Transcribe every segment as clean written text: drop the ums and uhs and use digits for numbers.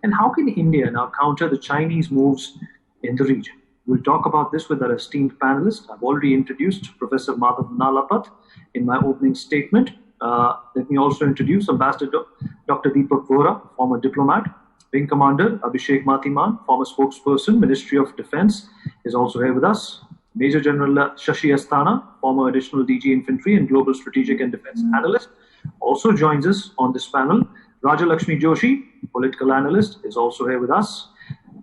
And how can India now counter the Chinese moves in the region? We'll talk about this with our esteemed panelists. I've already introduced Professor Madhav Nalapat in my opening statement. Let me also introduce Ambassador Dr. Deepak Vora, former diplomat. Wing Commander Abhishek Mathiman, former spokesperson, Ministry of Defense, is also here with us. Major General Shashi Asthana, former additional DG Infantry and Global Strategic and Defense Analyst, also joins us on this panel. Raja Lakshmi Joshi, political analyst, is also here with us.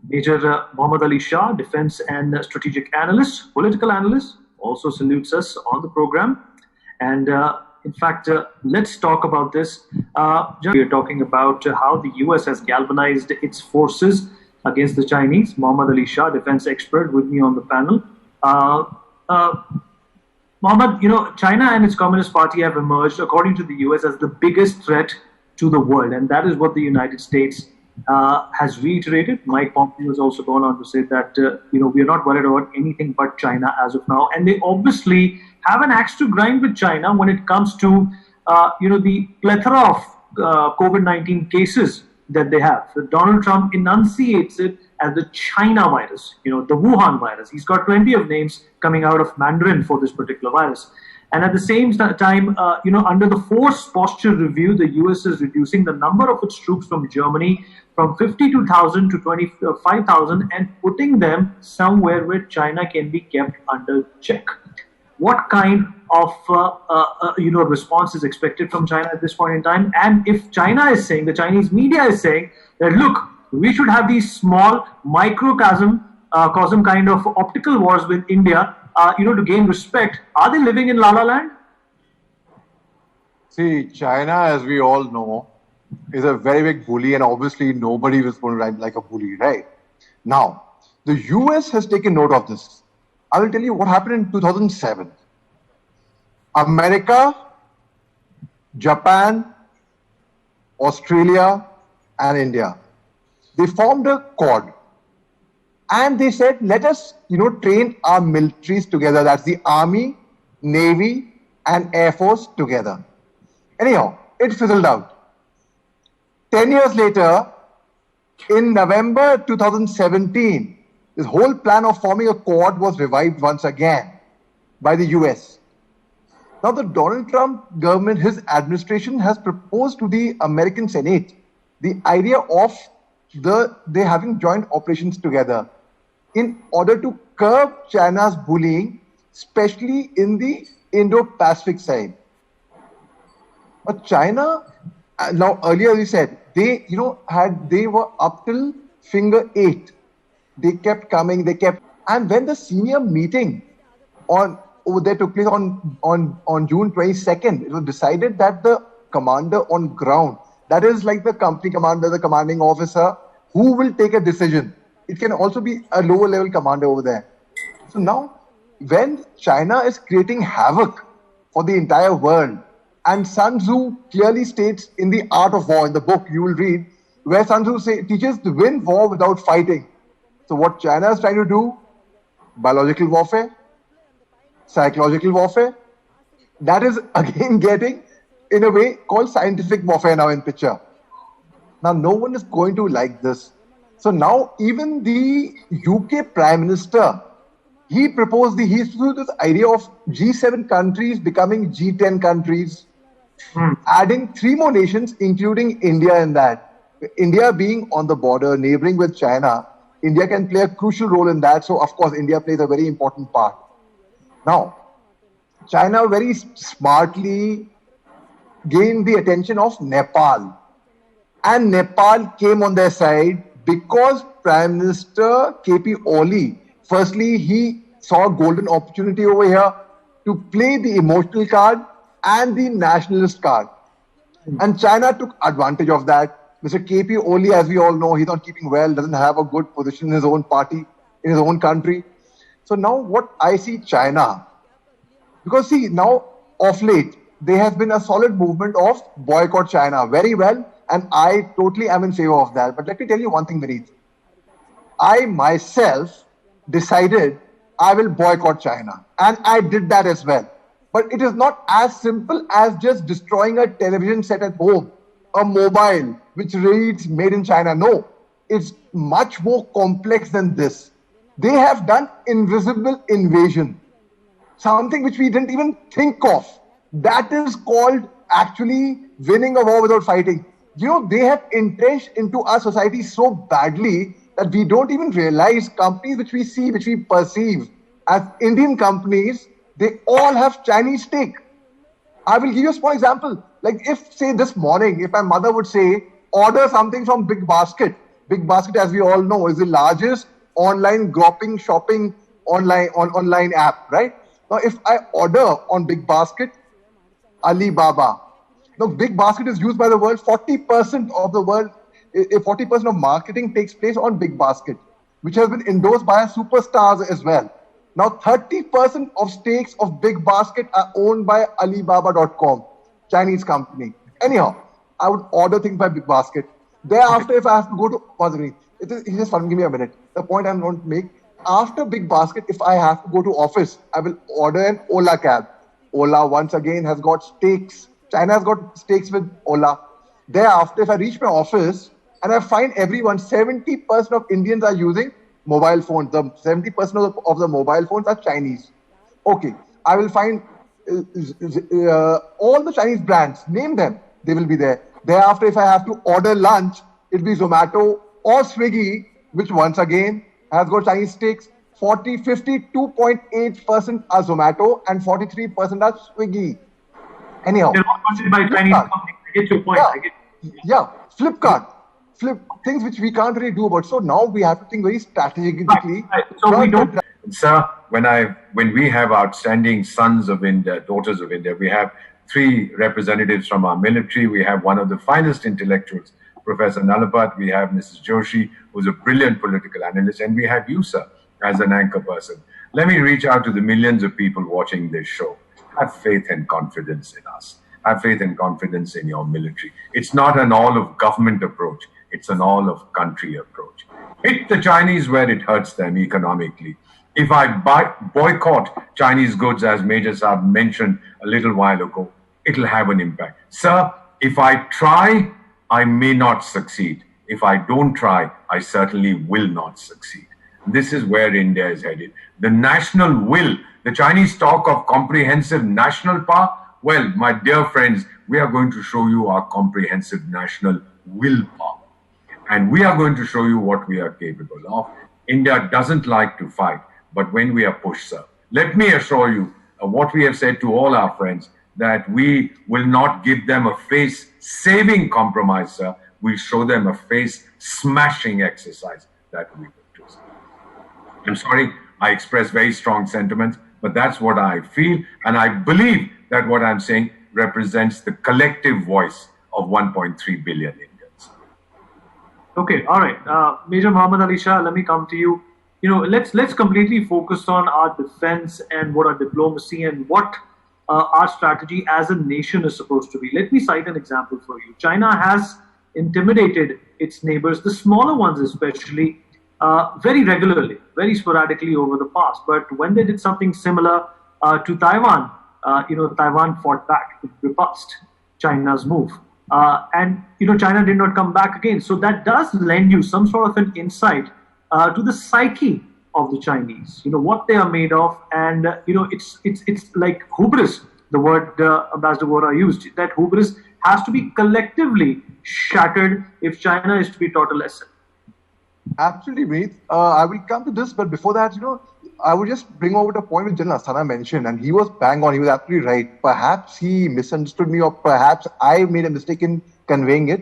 Major Mohammad Ali Shah, defense and strategic analyst, political analyst, also salutes us on the program. And in fact, let's talk about this. We are talking about how the US has galvanized its forces against the Chinese. Mohammad Ali Shah, defense expert, with me on the panel. Mohammad, China and its Communist Party have emerged, according to the US, as the biggest threat to the world. And that is what the United States has reiterated. Mike Pompeo has also gone on to say that, we are not worried about anything but China as of now. And they obviously have an axe to grind with China when it comes to, the plethora of COVID-19 cases that they have. So Donald Trump enunciates it as the China virus, the Wuhan virus. He's got plenty of names coming out of Mandarin for this particular virus. And at the same time, under the force posture review, the US is reducing the number of its troops from Germany from 52,000 to 25,000 and putting them somewhere where China can be kept under check. What kind of response is expected from China at this point in time? And if China is saying, the Chinese media is saying that, look, we should have these small microcosm kind of optical wars with India, to gain respect. Are they living in La La Land? See, China, as we all know, is a very big bully, and obviously nobody was going to ride like a bully, right? Now, the US has taken note of this. I will tell you what happened in 2007. America, Japan, Australia, and India, they formed a Quad. And they said, let us, train our militaries together. That's the Army, Navy, and Air Force together. Anyhow, it fizzled out. 10 years later, in November 2017, this whole plan of forming a Quad was revived once again by the US. Now, the Donald Trump government, his administration, has proposed to the American Senate the idea of they having joint operations together in order to curb China's bullying, especially in the Indo-Pacific side. But China, now earlier we said, they were up till finger 8. They kept coming, and when the senior meeting over there took place on June 22nd, it was decided that the commander on ground, that is like the company commander, the commanding officer, who will take a decision. It can also be a lower level commander over there. So now, when China is creating havoc for the entire world, and Sun Tzu clearly states in The Art of War, in the book you will read, where Sun Tzu teaches to win war without fighting. So what China is trying to do, biological warfare, psychological warfare, that is again getting, in a way, called scientific warfare now in picture. Now, no one is going to like this. So now even the UK Prime Minister, he proposed this idea of G7 countries becoming G10 countries, adding 3 more nations, including India in that. India being on the border, neighboring with China, India can play a crucial role in that. So, of course, India plays a very important part. Now, China very smartly gained the attention of Nepal. And Nepal came on their side because Prime Minister KP Oli, firstly, he saw a golden opportunity over here to play the emotional card and the nationalist card. And China took advantage of that. Mr. KP Oli, as we all know, he's not keeping well, doesn't have a good position in his own party, in his own country. So now what I see China, because see, now of late, there has been a solid movement of boycott China. Very well. And I totally am in favor of that. But let me tell you one thing, Vineet. I myself decided I will boycott China. And I did that as well. But it is not as simple as just destroying a television set at home, a mobile which reads made in China. No. is much more complex than this. They have done invisible invasion, something which we didn't even think of. That is called actually winning a war without fighting. They have entrenched into our society so badly that we don't even realize companies which we see, which we perceive as Indian companies, they all have Chinese stake. I will give you a small example. Like if, say, this morning, if my mother would say, order something from Big Basket. Big Basket, as we all know, is the largest online shopping online app, right? Now, if I order on Big Basket, Alibaba. Now, Big Basket is used by the world. 40% of the world, 40% of marketing takes place on Big Basket, which has been endorsed by superstars as well. Now, 30% of stakes of Big Basket are owned by Alibaba.com, Chinese company. Anyhow, I would order things by Big Basket. Thereafter, if I have to go to, just give me a minute. The point I'm going to make, after Big Basket, if I have to go to office, I will order an Ola cab. Ola once again has got stakes. China has got stakes with Ola. Thereafter, if I reach my office and I find 70% of Indians are using mobile phones. The 70% of the mobile phones are Chinese. Okay, I will find all the Chinese brands, name them, they will be there. Thereafter, if I have to order lunch, it'll be Zomato or Swiggy, which once again has got Chinese stakes. 52.8% are Zomato and 43% are Swiggy. Anyhow, they're all funded by Chinese companies. I get your point. Yeah, Flipkart. Things which we can't really do about. So now we have to think very strategically. Right. So we don't. Sir, when we have outstanding sons of India, daughters of India, we have 3 representatives from our military. We have one of the finest intellectuals, Professor Nalapat. We have Mrs. Joshi, who's a brilliant political analyst, and we have you, sir, as an anchor person. Let me reach out to the millions of people watching this show. Have faith and confidence in us. Have faith and confidence in your military. It's not an all of government approach. It's an all of country approach. Hit the Chinese where it hurts them economically. If I boycott Chinese goods, as Major Saab mentioned a little while ago, it'll have an impact. Sir, if I try, I may not succeed. If I don't try, I certainly will not succeed. This is where India is headed. The national will, the Chinese talk of comprehensive national power. Well, my dear friends, we are going to show you our comprehensive national willpower. And we are going to show you what we are capable of. India doesn't like to fight, but when we are pushed, sir, let me assure you what we have said to all our friends, that we will not give them a face-saving compromise, sir. We'll show them a face-smashing exercise that we will do. I'm sorry, I express very strong sentiments, but that's what I feel, and I believe that what I'm saying represents the collective voice of 1.3 billion Indians. Okay, all right. Major Muhammad Ali Shah, let me come to you. Let's completely focus on our defense and what our diplomacy and what our strategy as a nation is supposed to be. Let me cite an example for you. China has intimidated its neighbors, the smaller ones especially, very regularly, very sporadically over the past. But when they did something similar to Taiwan, Taiwan fought back. It repulsed China's move. And China did not come back again. So that does lend you some sort of an insight to the psyche of the Chinese, what they are made of. And, it's like hubris, the word Ambassador Vora used, that hubris has to be collectively shattered if China is to be taught a lesson. Absolutely, Meet. I will come to this, but before that, I would just bring over the point which General Asthana mentioned, and he was bang on. He was absolutely right. Perhaps he misunderstood me, or perhaps I made a mistake in conveying it.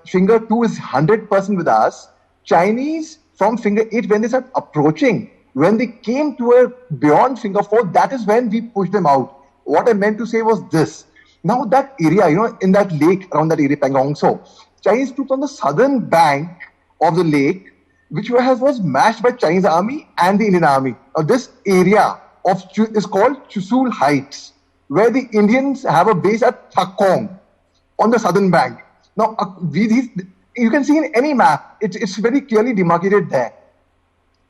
Finger 2 is 100% with us. Chinese from finger 8, when they start approaching, when they came to a beyond finger 4, that is when we pushed them out. What I meant to say was this. Now that area, in that lake, around that area, Pangong-so, Chinese troops on the southern bank of the lake, which was matched by Chinese army and the Indian army. Now, this area is called Chusul Heights, where the Indians have a base at Thakong on the southern bank. Now, you can see in any map, it's very clearly demarcated there.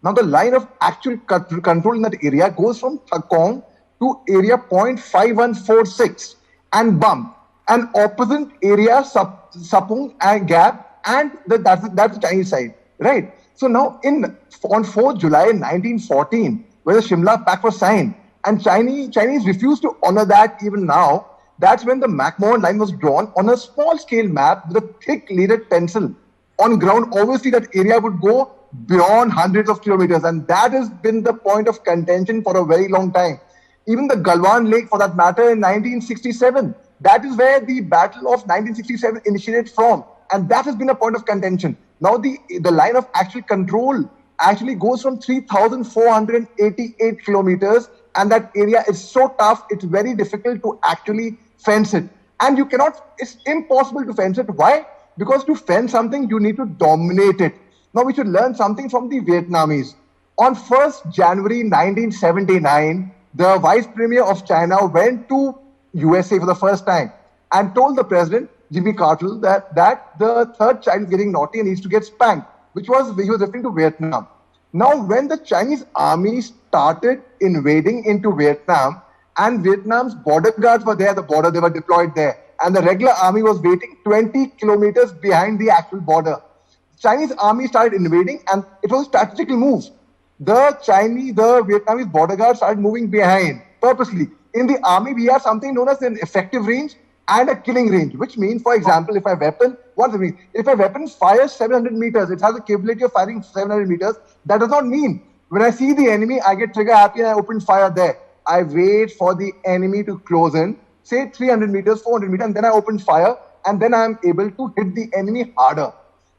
Now, the line of actual control in that area goes from Thakong to area 0.5146 and bump. And opposite area, Sapung and Gap and that's the Chinese side, right? So now on 4th July 1914, where the Shimla Pact was signed, and Chinese refused to honor that even now. That's when the McMahon line was drawn on a small scale map with a thick leaded pencil on ground. Obviously, that area would go beyond hundreds of kilometers, and that has been the point of contention for a very long time. Even the Galwan Lake, for that matter, in 1967, that is where the Battle of 1967 initiated from, and that has been a point of contention. Now, the line of actual control actually goes from 3,488 kilometers, and that area is so tough, it's very difficult to actually fence it. And it's impossible to fence it. Why? Because to fence something, you need to dominate it. Now, we should learn something from the Vietnamese. On 1st January 1979, the Vice Premier of China went to USA for the first time and told the President, Jimmy Carter, that the third child is getting naughty and needs to get spanked, he was referring to Vietnam. Now, when the Chinese army started invading into Vietnam, and Vietnam's border guards were there, they were deployed there, and the regular army was waiting 20 kilometers behind the actual border. Chinese army started invading, and it was a strategical move. The Vietnamese border guards started moving behind purposely. In the army, we have something known as an effective range and a killing range, which means, for example, if a weapon fires 700 meters, it has the capability of firing 700 meters. That does not mean when I see the enemy, I get trigger happy and I open fire there. I wait for the enemy to close in, say 300 meters, 400 meters, and then I open fire, and then I am able to hit the enemy harder.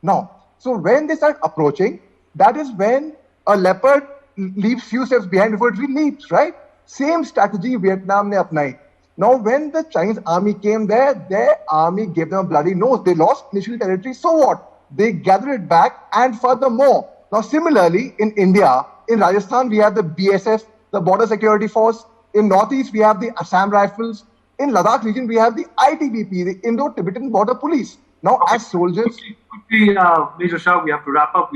Now, so when they start approaching, that is when a leopard leaps few steps behind before it leaps, right? Same strategy Vietnam ne apnai. Now, when the Chinese army came there, their army gave them a bloody nose. They lost initial territory. So what? They gathered it back, and furthermore. Now, similarly, in India, in Rajasthan, we have the BSF, the Border Security Force. In Northeast, we have the Assam Rifles. In Ladakh region, we have the ITBP, the Indo-Tibetan Border Police. Now, as soldiers... Quickly, Major Shah, we have to wrap up.